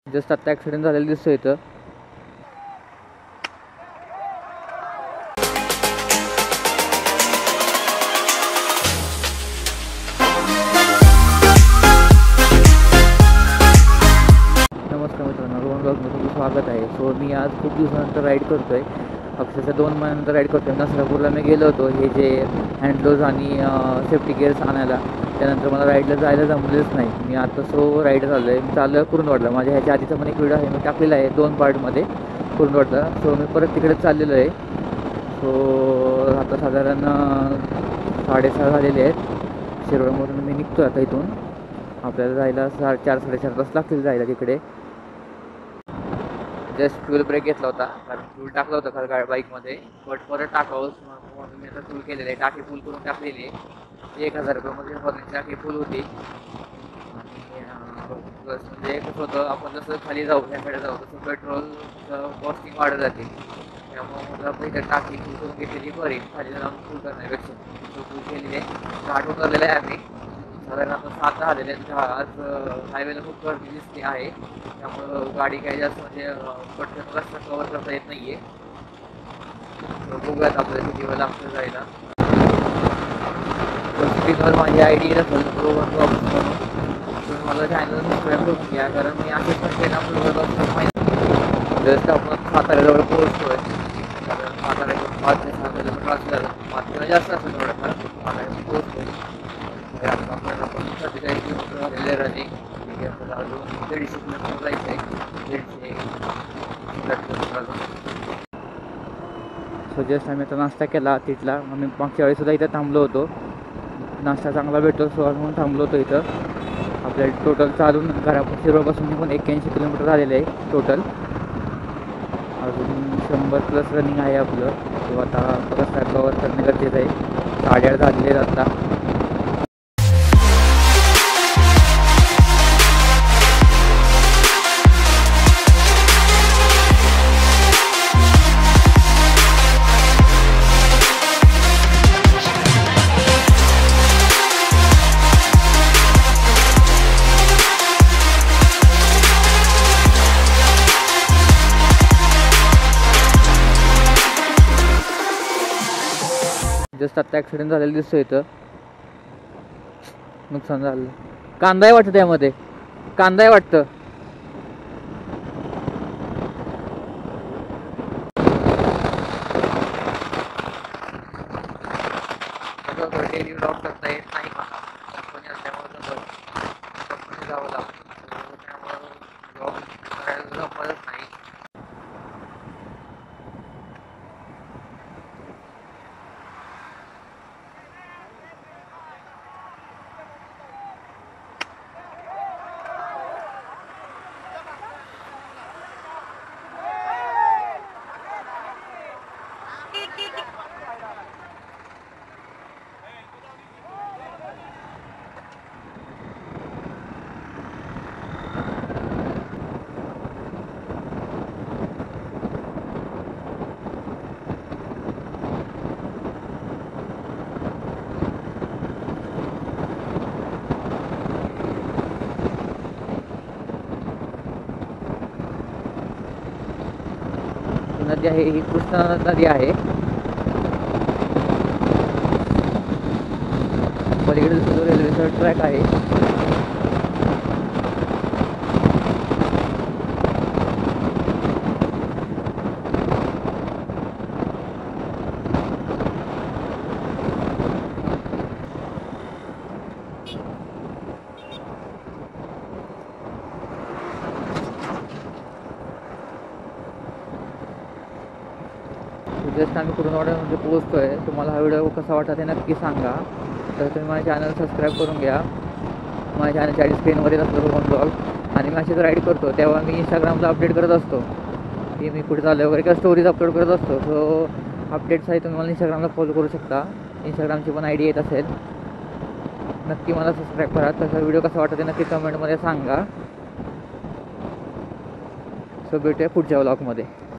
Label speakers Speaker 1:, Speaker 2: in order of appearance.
Speaker 1: Just आत्ता accident झालेलं दिसतोय इथं. नमस्कार मित्रांनो, रोहन ब्लॉगमध्ये तुमचं स्वागत आहे. सो मी आज खूप दिवसानंतर राईड करतो आहे. अक्षरशः 2 महिन्यानंतर राईड करतो आहे. नसरापूरला मी गेलो होतो हे जे हँड ग्लोव्ज आणि सेफ्टी गिअर्स आणायला. त्यानंतर मला राईडला जायला जमलेच नाही. मी आता सो राईड झालो आहे. मी चाललं कुरुंदवाडला. माझ्या ह्याच्या आधीचा पण एक व्हिडिओ आहे, मी टाकलेला आहे 2 पार्टमध्ये कुरुंदवाडला. सो मी परत तिकडेच चाललेलो आहे. सो आता साधारण 6:30 झालेले आहेत. शिरवळमधून मी निघतो आता इथून. आपल्याला जायला 4-4.5 तास लागतील जायला तिकडे. जस्ट फ्यूल ब्रेक घेतला होता, कारण फ्यूल टाकलं होतं खरं बाईकमध्ये, बट परत टाकावं म्हणून मी आता फुल केलेलं आहे. टाकी फुल करून टाकलेली आहे. 1000 रुपयामध्ये फॉर्नची टाकी फुल होती. आणि प्लस म्हणजे कसं होतं, आपण जसं खाली जाऊ त्याकडे जाऊ तसं पेट्रोलचं कॉस्टिंग वाढत जाते. त्यामुळे मला पहिल्या टाकी फुल करून घेतलेली बरी, खाली जाऊन फुल करण्यापेक्षा. फुल केलेली आहे. घाट उतरलेलं आहे आम्ही. साधारण आता 7 झालेले आहेत. आज हायवेला खूप गर्दी दिसते आहे, त्यामुळं गाडी काही जास्त म्हणजे पटकन रस्ता कवर करता येत नाही आहे. बघूयात आपल्याला किती वेळ लागतं जायला. स्क्रीनवर माझी ID असेल रोहन ब्लॉग्स म्हणून, तुम्ही मला चॅनल सबस्क्राईब करून घ्या, कारण मी असेच पण केला ब्लॉग्स जस्ट आपण साताऱ्याजवळ पोहोचतो आहे. कारण साताऱ्याकडून 5 ते 6 किलोमीटर असलं, 5 किलो जास्त असेल थोडंफार. साताऱ्याकडून पोहोचतो आहे. आपल्याला 45 किलोमीटर झालेले रनिंग. ठीक आहे, आपल्याला अजून 150 किलोमीटर जायचं आहे. 150 किलोमीटर. सो जस्ट आम्ही आता नाश्ता केला तिथला. आम्ही मागच्या वेळेसुद्धा इथं थांबलो होतो. नाश्ता चांगला भेटतो सो म्हणून थांबलो होतो इथं. आपल्याला टोटल चालून शिरोळपासून निघून 81 किलोमीटर झालेलं आहे टोटल. अजून 100+ रनिंग आहे आपलं. तो आता रस्ता कवर करणे गरजेचं आहे. 8:30 झालेले आहेत आता. जस्ट आत्ता ॲक्सिडेंट झालेलं दिसतोय इथं. नुकसान झालं. कांदा आहे वाटतं, त्यामध्ये कांदा आहे वाटतं. डेली ब्लॉग करता येत नाही मला, कंपनी असल्यामुळे कंपनी जावं लागतं, त्यामुळं ब्लॉग करायला जमतच नाही. नदी आहे ही कृष्णा नदी आहे. पलीकडे जो रेल्वेचा ट्रॅक आहे. जस्ट आम्ही कुरुंदवाड्यामध्ये पोहोचतो आहे. तुम्हाला हा व्हिडिओ कसा वाटला ते नक्की सांगा. तर तुम्ही माझ्या चॅनल सबस्क्राईब करून घ्या. माझ्या चॅनलच्या स्क्रीनवर येत असतो रोहन ब्लॉग. आणि मी अशीच राईड करतो तेव्हा मी इंस्टाग्रामला अपडेट करत असतो की मी कुठे चाललो वगैरे, किंवा स्टोरीज अपलोड करत असतो. सो अपडेट्ससाठी तुम्ही मला इंस्टाग्रामला फॉलो करू शकता. इंस्टाग्रामची पण ID येत असेल. नक्की मला सबस्क्राईब करा. तसा व्हिडिओ कसा वाटतं ते नक्की कमेंटमध्ये सांगा. सो भेटूया पुढच्या व्लॉगमध्ये.